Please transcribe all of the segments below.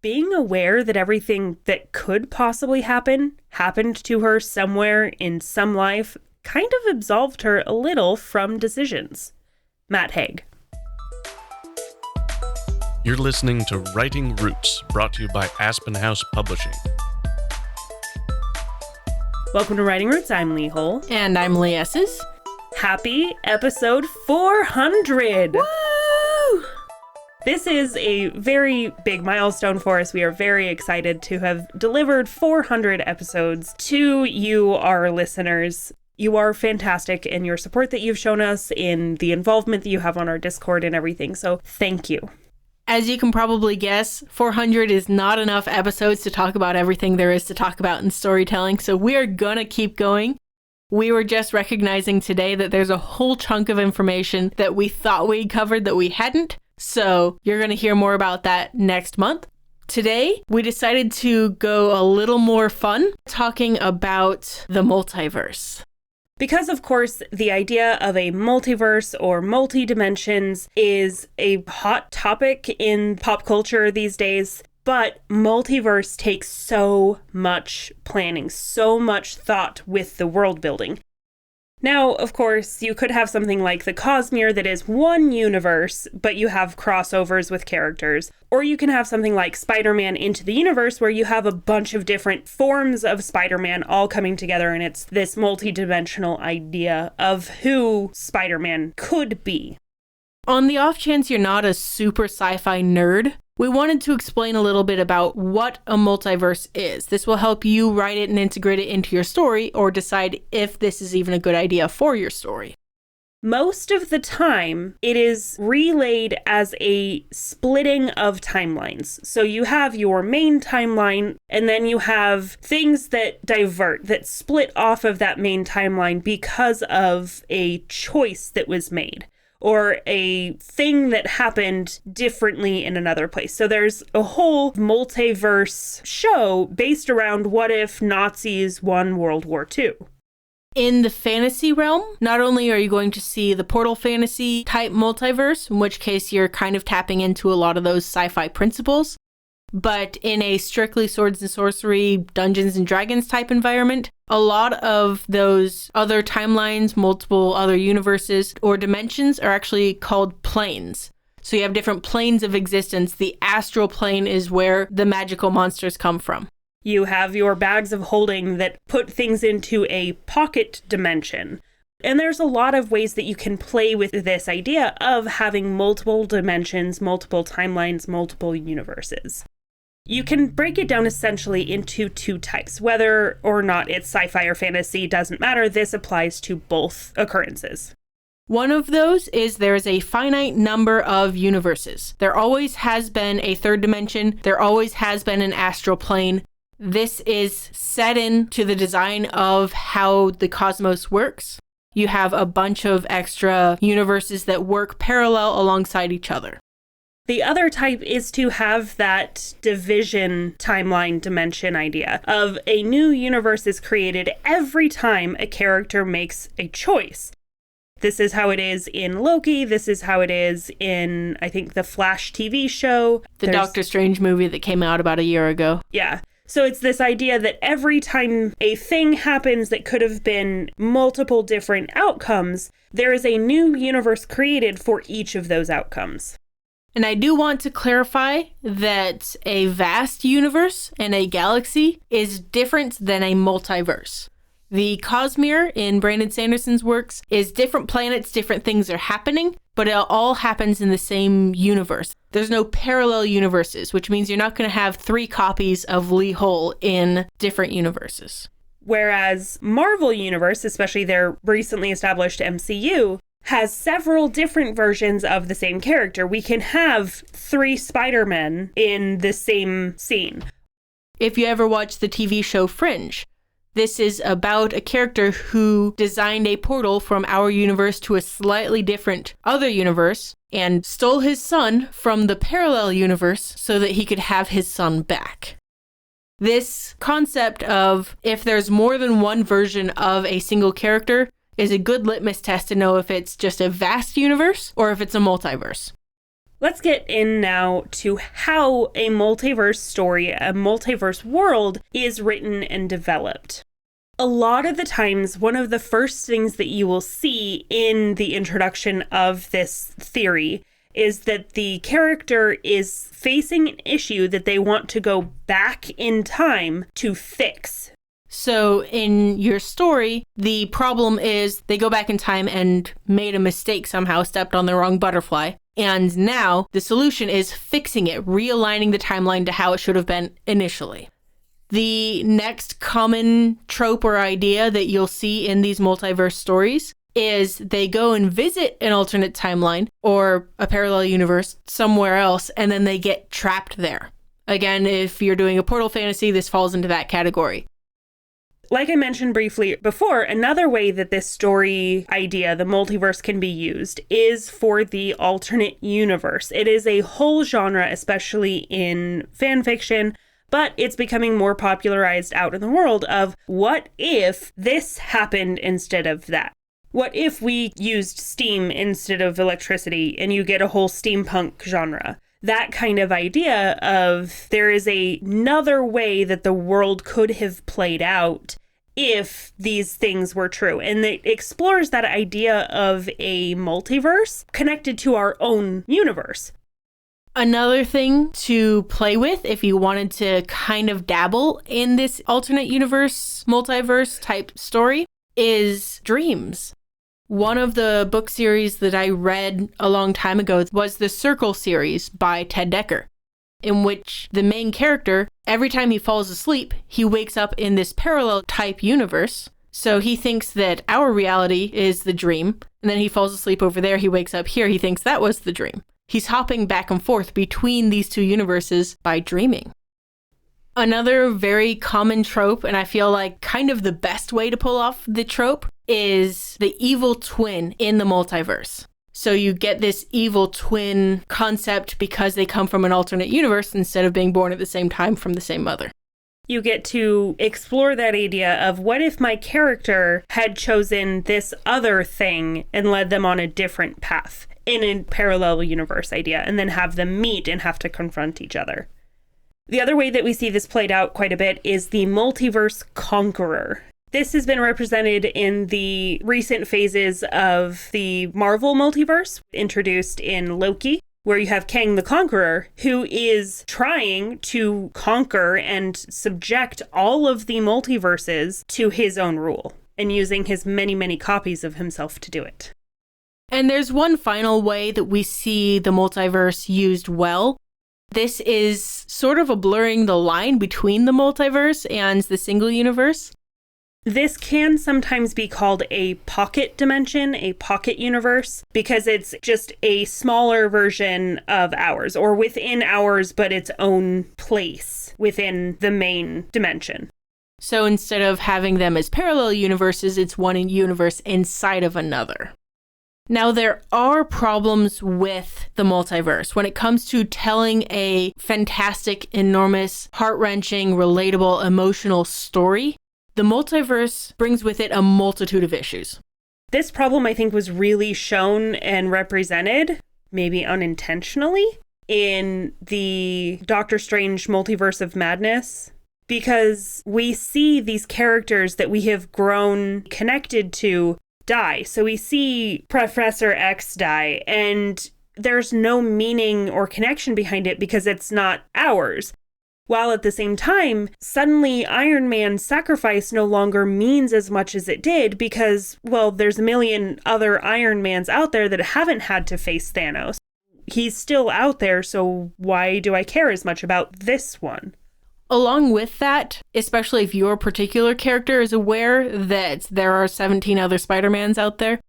being aware that everything that could possibly happen happened to her somewhere in some life kind of absolved her a little from decisions. Matt Haig. You're listening to Writing Roots, brought to you by Aspen House Publishing. Welcome to Writing Roots. I'm Lee Hull. And I'm Lee Esses. Happy episode 400! Woo! This is a very big milestone for us. We are very excited to have delivered 400 episodes to you, our listeners. You are fantastic in your support that you've shown us, in the involvement that you have on our Discord and everything. So thank you. As you can probably guess, 400 is not enough episodes to talk about everything there is to talk about in storytelling, so we are gonna keep going. We were just recognizing today that there's a whole chunk of information that we thought we'd covered that we hadn't, so you're gonna hear more about that next month. Today, we decided to go a little more fun, talking about the multiverse. Because, of course, the idea of a multiverse or multi-dimensions is a hot topic in pop culture these days, but multiverse takes so much planning, so much thought with the world building. Now, of course, you could have something like the Cosmere that is one universe, but you have crossovers with characters. Or you can have something like Spider-Man Into the Universe, where you have a bunch of different forms of Spider-Man all coming together, and it's this multi-dimensional idea of who Spider-Man could be. On the off chance you're not a super sci-fi nerd, we wanted to explain a little bit about what a multiverse is. This will help you write it and integrate it into your story, or decide if this is even a good idea for your story. Most of the time, it is relayed as a splitting of timelines. So you have your main timeline, and then you have things that divert, that split off of that main timeline because of a choice that was made, or a thing that happened differently in another place. So there's a whole multiverse show based around what if Nazis won World War II. In the fantasy realm, not only are you going to see the portal fantasy type multiverse, in which case you're kind of tapping into a lot of those sci-fi principles, but in a strictly swords and sorcery, Dungeons and Dragons type environment, a lot of those other timelines, multiple other universes or dimensions are actually called planes. So you have different planes of existence. The astral plane is where the magical monsters come from. You have your bags of holding that put things into a pocket dimension. And there's a lot of ways that you can play with this idea of having multiple dimensions, multiple timelines, multiple universes. You can break it down essentially into two types. Whether or not it's sci-fi or fantasy doesn't matter. This applies to both occurrences. One of those is there is a finite number of universes. There always has been a third dimension. There always has been an astral plane. This is set into the design of how the cosmos works. You have a bunch of extra universes that work parallel alongside each other. The other type is to have that division timeline dimension idea of a new universe is created every time a character makes a choice. This is how it is in Loki. This is how it is in, I think, the Flash TV show. The Doctor Strange movie that came out about a year ago. Yeah. So it's this idea that every time a thing happens that could have been multiple different outcomes, there is a new universe created for each of those outcomes. And I do want to clarify that a vast universe and a galaxy is different than a multiverse. The Cosmere in Brandon Sanderson's works is different planets, different things are happening, but it all happens in the same universe. There's no parallel universes, which means you're not going to have 3 copies of Lee Hull in different universes. Whereas Marvel Universe, especially their recently established MCU, has several different versions of the same character. We can have 3 Spider-Men in the same scene. If you ever watch the TV show Fringe, this is about a character who designed a portal from our universe to a slightly different other universe and stole his son from the parallel universe so that he could have his son back. This concept of if there's more than one version of a single character is a good litmus test to know if it's just a vast universe or if it's a multiverse. Let's get in now to how a multiverse story, a multiverse world, is written and developed. A lot of the times, one of the first things that you will see in the introduction of this theory is that the character is facing an issue that they want to go back in time to fix. So in your story, the problem is they go back in time and made a mistake somehow, stepped on the wrong butterfly. And now the solution is fixing it, realigning the timeline to how it should have been initially. The next common trope or idea that you'll see in these multiverse stories is they go and visit an alternate timeline or a parallel universe somewhere else, and then they get trapped there. Again, if you're doing a portal fantasy, this falls into that category. Like I mentioned briefly before, another way that this story idea, the multiverse, can be used is for the alternate universe. It is a whole genre, especially in fan fiction, but it's becoming more popularized out in the world of what if this happened instead of that? What if we used steam instead of electricity and you get a whole steampunk genre? That kind of idea of there is another way that the world could have played out if these things were true. And it explores that idea of a multiverse connected to our own universe. Another thing to play with if you wanted to kind of dabble in this alternate universe, multiverse type story is dreams. One of the book series that I read a long time ago was the Circle series by Ted Dekker, in which the main character, every time he falls asleep, he wakes up in this parallel type universe. So he thinks that our reality is the dream, and then he falls asleep over there, he wakes up here, he thinks that was the dream. He's hopping back and forth between these two universes by dreaming. Another very common trope, and I feel like kind of the best way to pull off the trope, is the evil twin in the multiverse. So you get this evil twin concept because they come from an alternate universe instead of being born at the same time from the same mother. You get to explore that idea of what if my character had chosen this other thing and led them on a different path in a parallel universe idea, and then have them meet and have to confront each other. The other way that we see this played out quite a bit is the multiverse conqueror. This has been represented in the recent phases of the Marvel multiverse, introduced in Loki, where you have Kang the Conqueror, who is trying to conquer and subject all of the multiverses to his own rule, and using his many, many copies of himself to do it. And there's one final way that we see the multiverse used well. This is sort of a blurring the line between the multiverse and the single universe. This can sometimes be called a pocket dimension, a pocket universe, because it's just a smaller version of ours, or within ours, but its own place within the main dimension. So instead of having them as parallel universes, it's one universe inside of another. Now, there are problems with the multiverse when it comes to telling a fantastic, enormous, heart-wrenching, relatable, emotional story. The multiverse brings with it a multitude of issues. This problem, I think, was really shown and represented, maybe unintentionally, in the Doctor Strange Multiverse of Madness, because we see these characters that we have grown connected to die. So we see Professor X die, and there's no meaning or connection behind it because it's not ours. While at the same time, suddenly Iron Man's sacrifice no longer means as much as it did because, well, there's a million other Iron Mans out there that haven't had to face Thanos. He's still out there, so why do I care as much about this one? Along with that, especially if your particular character is aware that there are 17 other Spider-Mans out there,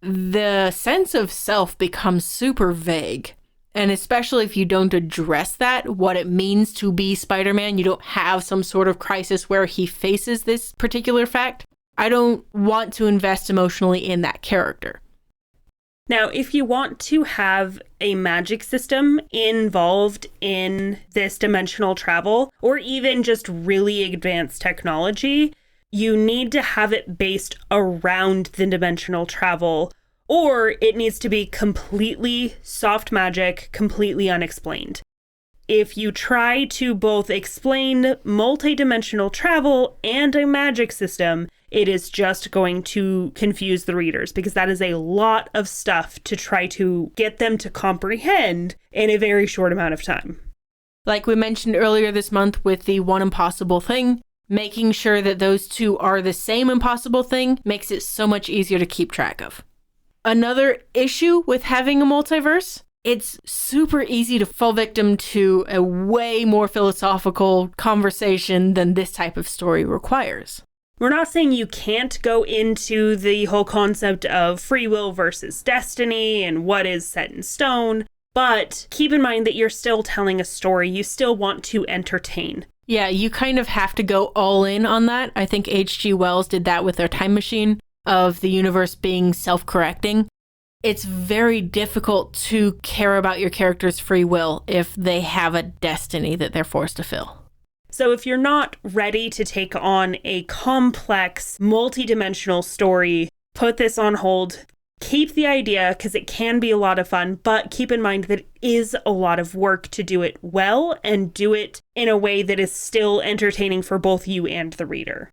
the sense of self becomes super vague. And especially if you don't address that, what it means to be Spider-Man, you don't have some sort of crisis where he faces this particular fact. I don't want to invest emotionally in that character. Now, if you want to have a magic system involved in this dimensional travel, or even just really advanced technology, you need to have it based around the dimensional travel, or it needs to be completely soft magic, completely unexplained. If you try to both explain multidimensional travel and a magic system, it is just going to confuse the readers because that is a lot of stuff to try to get them to comprehend in a very short amount of time. Like we mentioned earlier this month with the one impossible thing, making sure that those two are the same impossible thing makes it so much easier to keep track of. Another issue with having a multiverse, it's super easy to fall victim to a way more philosophical conversation than this type of story requires. We're not saying you can't go into the whole concept of free will versus destiny and what is set in stone, but keep in mind that you're still telling a story. You still want to entertain. Yeah, you kind of have to go all in on that. I think H.G. Wells did that with their time machine of the universe being self-correcting. It's very difficult to care about your character's free will if they have a destiny that they're forced to fill. So if you're not ready to take on a complex, multi-dimensional story, put this on hold. Keep the idea because it can be a lot of fun, but keep in mind that it is a lot of work to do it well and do it in a way that is still entertaining for both you and the reader.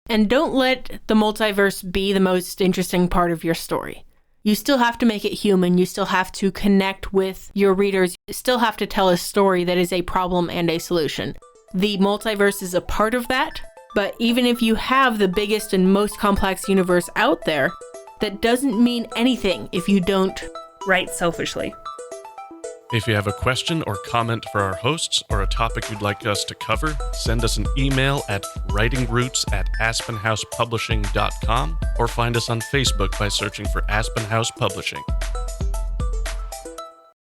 And don't let the multiverse be the most interesting part of your story. You still have to make it human. You still have to connect with your readers. You still have to tell a story that is a problem and a solution. The multiverse is a part of that, but even if you have the biggest and most complex universe out there, that doesn't mean anything if you don't write selfishly. If you have a question or comment for our hosts or a topic you'd like us to cover, send us an email at writingroots@aspenhousepublishing.com or find us on Facebook by searching for Aspen House Publishing.